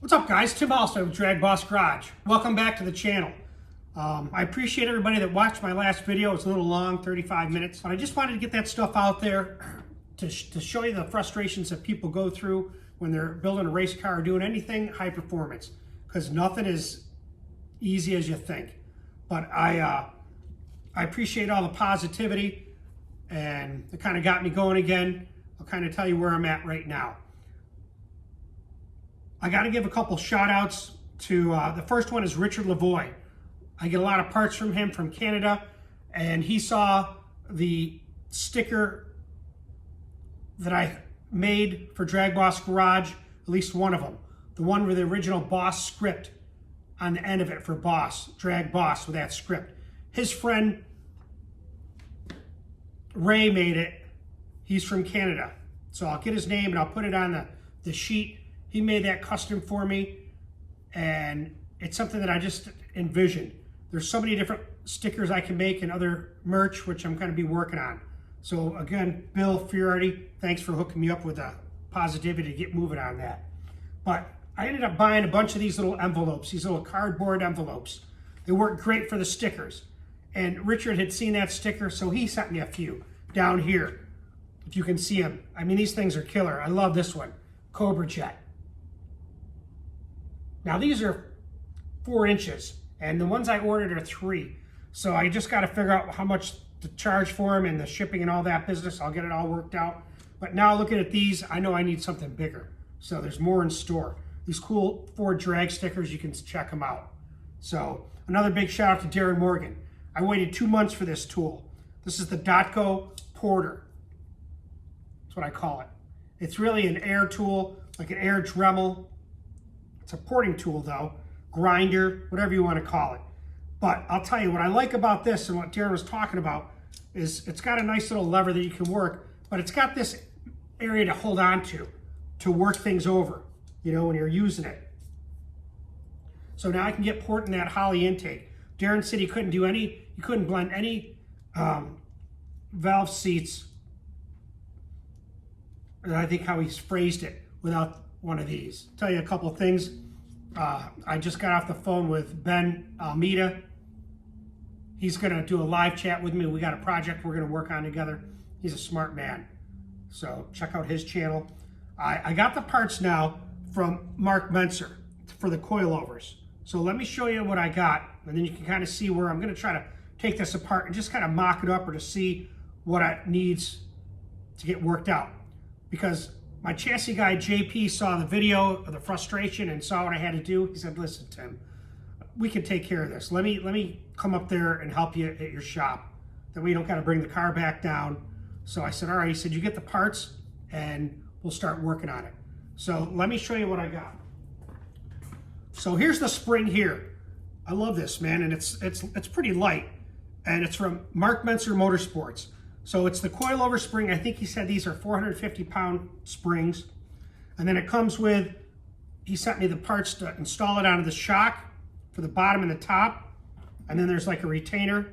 What's up, guys? Tim Alston with DragBoss Garage. Welcome back to the channel. I appreciate everybody that watched my last video. It's a little long, 35 minutes, but I just wanted to get that stuff out there to show you the frustrations that people go through when they're building a race car or doing anything high performance, because nothing is easy as you think. But I appreciate all the positivity, and it kind of got me going again. I'll kind of tell you where I'm at right now. I got to give a couple shout outs to, the first one is Richard Lavoie. I get a lot of parts from him from Canada, and he saw the sticker that I made for DragBoss Garage, at least one of them. The one with the original Boss script on the end of it for Boss, DragBoss with that script. His friend Ray made it. He's from Canada. So I'll get his name and I'll put it on the sheet. He made that custom for me, and it's something that I just envisioned. There's so many different stickers I can make and other merch, which I'm going to be working on. So again, Bill Fiorati, thanks for hooking me up with the positivity to get moving on that. But I ended up buying a bunch of these little envelopes, these little cardboard envelopes. They work great for the stickers. And Richard had seen that sticker, so he sent me a few down here. If you can see them. I mean, these things are killer. I love this one, Cobra Jet. Now these are 4 inches, and the ones I ordered are 3. So I just got to figure out how much to charge for them and the shipping and all that business. I'll get it all worked out. But now looking at these, I know I need something bigger. So there's more in store. These cool Ford drag stickers, you can check them out. So another big shout out to Darren Morgan. I waited 2 months for this tool. This is the Dotco Porter. That's what I call it. It's really an air tool, like an air Dremel. It's a porting tool though, grinder, whatever you want to call it. But I'll tell you what I like about this, and what Darren was talking about, is it's got a nice little lever that you can work, but it's got this area to hold on to work things over, you know, when you're using it. So now I can get porting that Holly intake. Darren said he couldn't blend any valve seats, and I think how he's phrased it, without one of these. Tell you a couple things. I just got off the phone with Ben Almeida. He's gonna do a live chat with me. We got a project we're gonna work on together. He's a smart man. So check out his channel. I got the parts now from Mark Menscer for the coilovers. So let me show you what I got, and then you can kind of see where I'm gonna try to take this apart and just kind of mock it up, or to see what it needs to get worked out. Because my chassis guy, JP, saw the video of the frustration and saw what I had to do. He said, listen, Tim, we can take care of this. Let me come up there and help you at your shop. That way you don't got to bring the car back down. So I said, all right. He said, you get the parts and we'll start working on it. So let me show you what I got. So here's the spring here. I love this, man, and it's pretty light. And it's from Mark Menscer Motorsports. So it's the coilover spring. I think he said these are 450-pound springs. And then it comes with, he sent me the parts to install it onto the shock for the bottom and the top. And then there's like a retainer.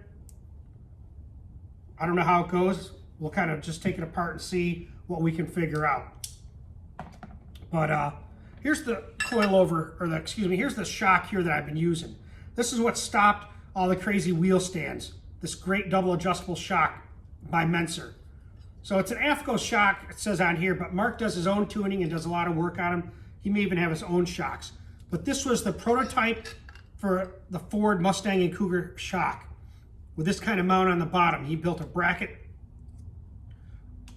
I don't know how it goes. We'll kind of just take it apart and see what we can figure out. But here's the coilover, or here's the shock here that I've been using. This is what stopped all the crazy wheel stands. This great double adjustable shock by Menscer. So it's an AFCO shock, it says on here, but Mark does his own tuning and does a lot of work on them. He may even have his own shocks. But this was the prototype for the Ford, Mustang, and Cougar shock with this kind of mount on the bottom. He built a bracket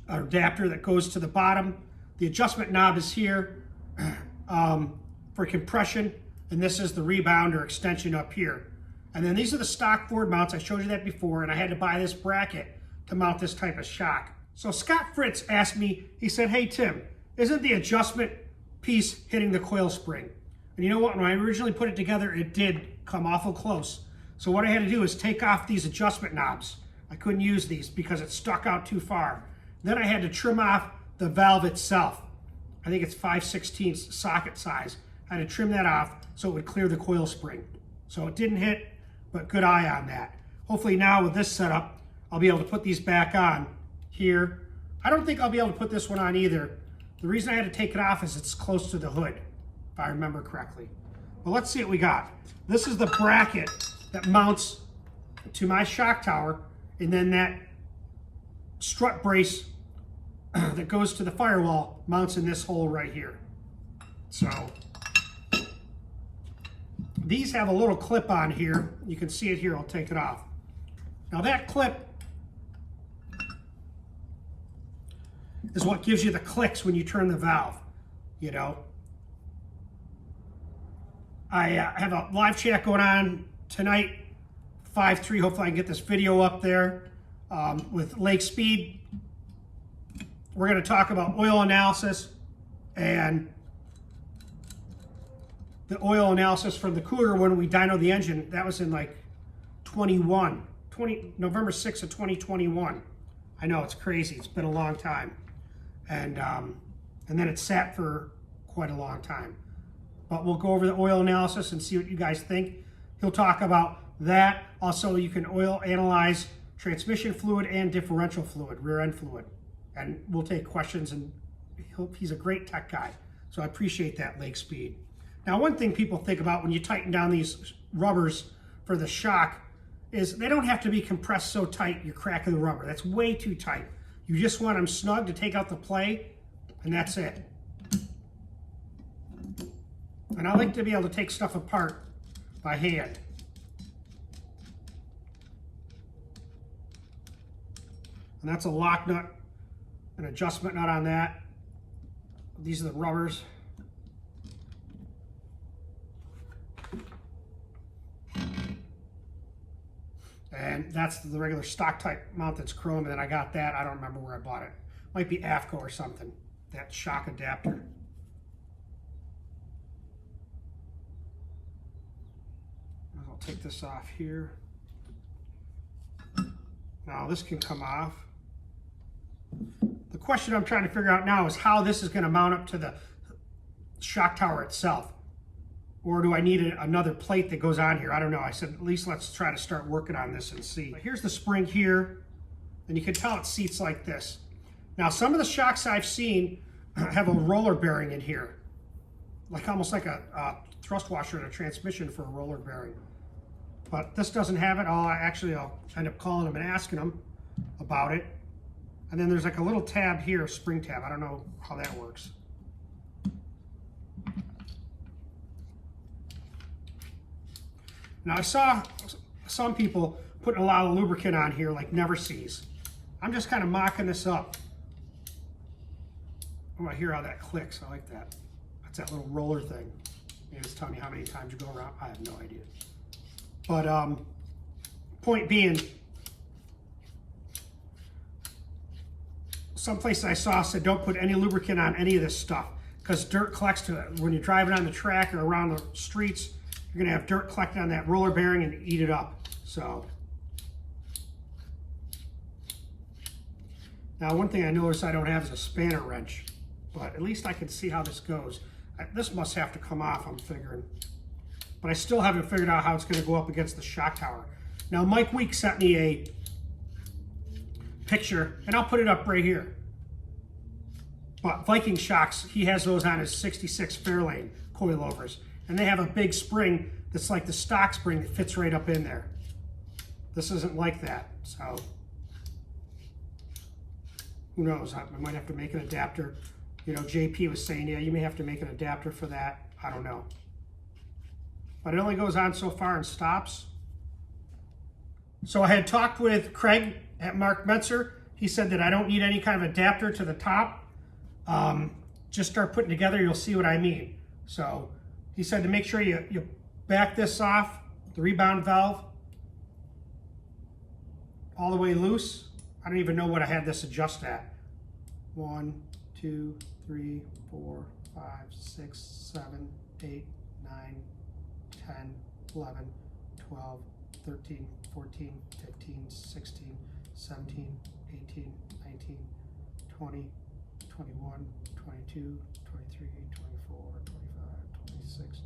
adapter that goes to the bottom. The adjustment knob is here for compression, and this is the rebound or extension up here. And then these are the stock Ford mounts. I showed you that before, and I had to buy this bracket to mount this type of shock. So Scott Fritz asked me, he said, hey Tim, isn't the adjustment piece hitting the coil spring? And you know what, when I originally put it together, it did come awful close. So what I had to do is take off these adjustment knobs. I couldn't use these because it stuck out too far. Then I had to trim off the valve itself. I think it's 5/16 socket size. I had to trim that off so it would clear the coil spring. So it didn't hit, but good eye on that. Hopefully now with this setup, I'll be able to put these back on here. I don't think I'll be able to put this one on either. The reason I had to take it off is it's close to the hood. If if I remember correctly. But let's see what we got. This is the bracket that mounts to my shock tower, and then that strut brace that goes to the firewall mounts in this hole right here. So these have a little clip on here. You can see it here. I'll take it off. Now that clip is what gives you the clicks when you turn the valve, you know. I have a live chat going on tonight, 5/3. Hopefully I can get this video up there with Lake Speed. We're going to talk about oil analysis and the oil analysis from the Cougar when we dynoed the engine. That was in like November 6th of 2021. I know, it's crazy. It's been a long time. And then it sat for quite a long time. But we'll go over the oil analysis and see what you guys think. He'll talk about that. Also, you can oil analyze transmission fluid and differential fluid, rear end fluid. And we'll take questions, and he's a great tech guy. So I appreciate that, Lake Speed. Now, one thing people think about when you tighten down these rubbers for the shock is they don't have to be compressed so tight you're cracking the rubber. That's way too tight. You just want them snug to take out the play, and that's it. And I like to be able to take stuff apart by hand. And that's a lock nut, an adjustment nut on that. These are the rubbers. And that's the regular stock type mount that's chrome, and then I got that. I don't remember where I bought it. Might be AFCO or something, that shock adapter. I'll take this off here. Now this can come off. The question I'm trying to figure out now is how this is going to mount up to the shock tower itself. Or do I need another plate that goes on here? I don't know. I said, at least let's try to start working on this and see. But here's the spring here, and you can tell it seats like this. Now, some of the shocks I've seen have a roller bearing in here, like almost like a thrust washer in a transmission for a roller bearing. But this doesn't have it. I'll end up calling them and asking them about it. And then there's like a little tab here, a spring tab. I don't know how that works. Now, I saw some people putting a lot of lubricant on here like never sees. I'm just kind of mocking this up. Oh, I hear how that clicks. I like that. That's that little roller thing. Maybe it's telling me how many times you go around. I have no idea. But point being, some place I saw said don't put any lubricant on any of this stuff because dirt collects to it. When you're driving on the track or around the streets, you're gonna have dirt collected on that roller bearing and eat it up. So now, one thing I noticed I don't have is a spanner wrench, but at least I can see how this goes. This must have to come off, I'm figuring. But I still haven't figured out how it's gonna go up against the shock tower. Now, Mike Week sent me a picture, and I'll put it up right here. But Viking shocks, he has those on his 66 Fairlane coilovers. And they have a big spring that's like the stock spring that fits right up in there. This isn't like that, so who knows? I might have to make an adapter. You know, JP was saying, yeah, you may have to make an adapter for that. I don't know. But it only goes on so far and stops. So I had talked with Craig at Mark Menscer. He said that I don't need any kind of adapter to the top. Just start putting together, you'll see what I mean. So he said to make sure you back this off, the rebound valve, all the way loose. I don't even know what I had this adjust at. 1, 2, 3, 4, 5, 6, 7, 8, 9, 10, 11, 12, 13, 14, 15, 16, 17, 18, 19, 20, 21, 22, 23, 24, 25, 26,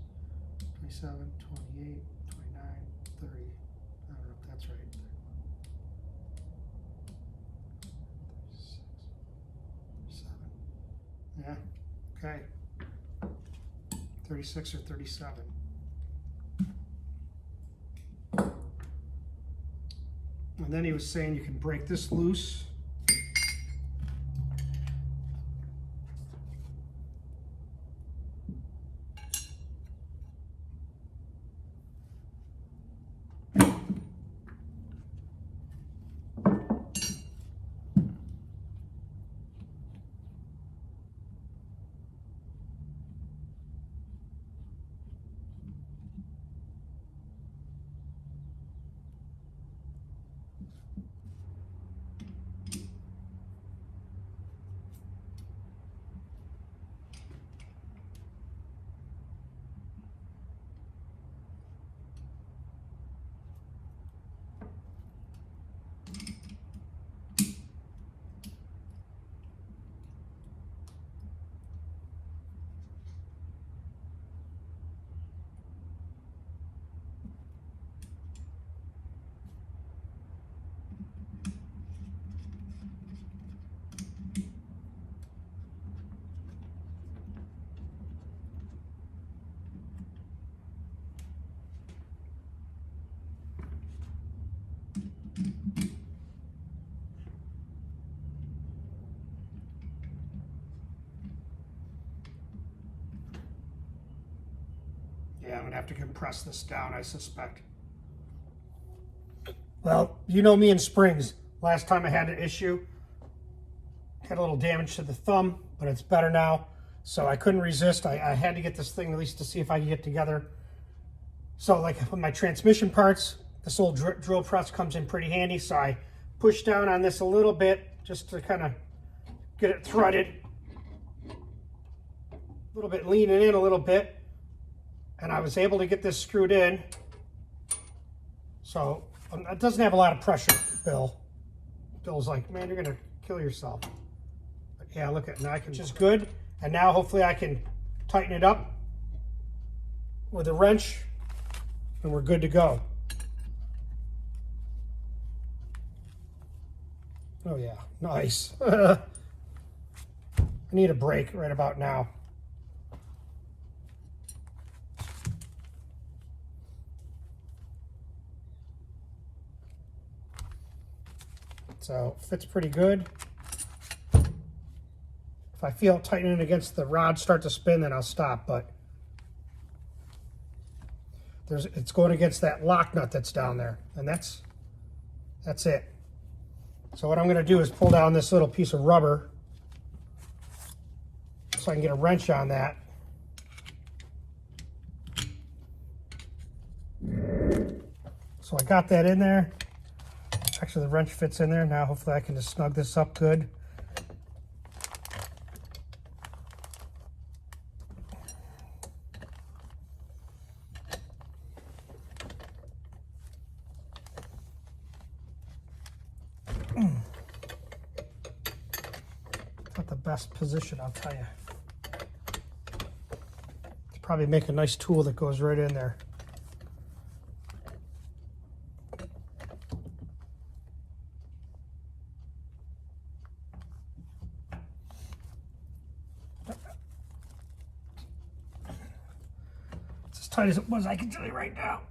27, 28, 29, 30. I don't know if that's right. 36, 37. Yeah, okay. 36 or 37. And then he was saying you can break this loose. Yeah, I'm gonna have to compress this down, I suspect. Well, you know me and springs. Last time I had an issue, had a little damage to the thumb, but it's better now. So I couldn't resist. I had to get this thing at least to see if I could get together. So like with my transmission parts, this old drill press comes in pretty handy. So I pushed down on this a little bit just to kind of get it threaded. A little bit leaning in a little bit. And I was able to get this screwed in. So it doesn't have a lot of pressure, Bill. Bill's like, man, you're gonna kill yourself. But yeah, look at now, which is good. And now hopefully I can tighten it up with a wrench and we're good to go. Oh yeah, nice. I need a break right about now. So fits pretty good. If I feel tightening against the rod start to spin, then I'll stop, but it's going against that lock nut that's down there, and that's it. So what I'm going to do is pull down this little piece of rubber so I can get a wrench on that. So I got that in there. Actually, the wrench fits in there. Now hopefully I can just snug this up good. Not the best position, I'll tell you. Probably make a nice tool that goes right in there. Tight as it was, I can tell you right now.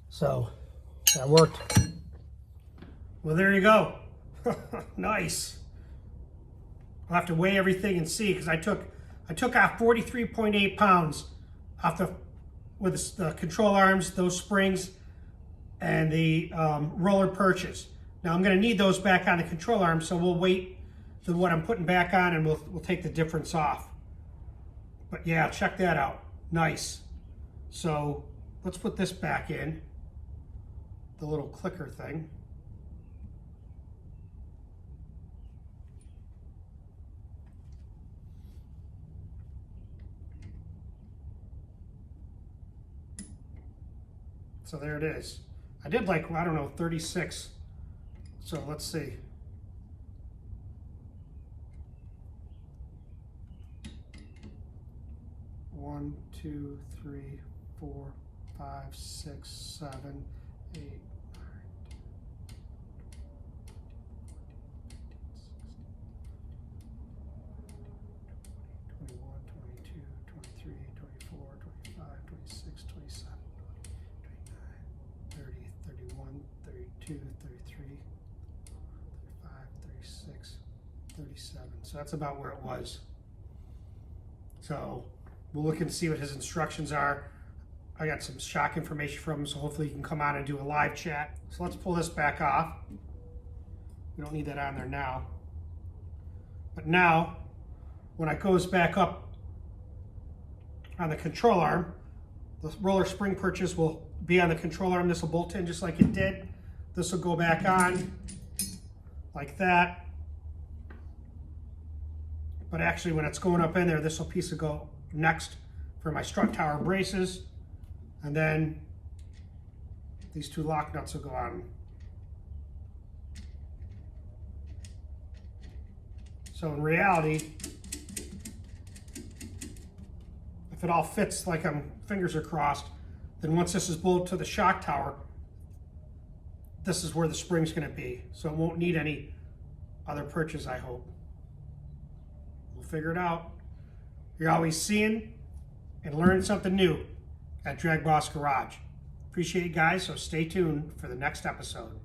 So that worked. Well, there you go. Nice. I'll have to weigh everything and see, because I took off 43.8 pounds off with the control arms, those springs, and the roller perches. Now I'm going to need those back on the control arms, so we'll wait to what I'm putting back on, and we'll take the difference off. But yeah, check that out. Nice. So let's put this back in, the little clicker thing. So there it is. I did like, I don't know, 36. So let's see. One, two, three, 4, 5, 6, 7, 8, 9, 10, 21, So that's about where it was. So we'll look and see what his instructions are. I got some shock information from him, so hopefully he can come on and do a live chat. So let's pull this back off. We don't need that on there now. But now, when it goes back up on the control arm, the roller spring purchase will be on the control arm. This will bolt in just like it did. This will go back on like that. But actually, when it's going up in there, this will piece will go next for my strut tower braces. And then these two lock nuts will go on. So in reality, if it all fits like fingers are crossed, then once this is bolted to the shock tower, this is where the spring's going to be. So it won't need any other purchase, I hope. We'll figure it out. You're always seeing and learning something new at DragBoss Garage. Appreciate it, guys, so stay tuned for the next episode.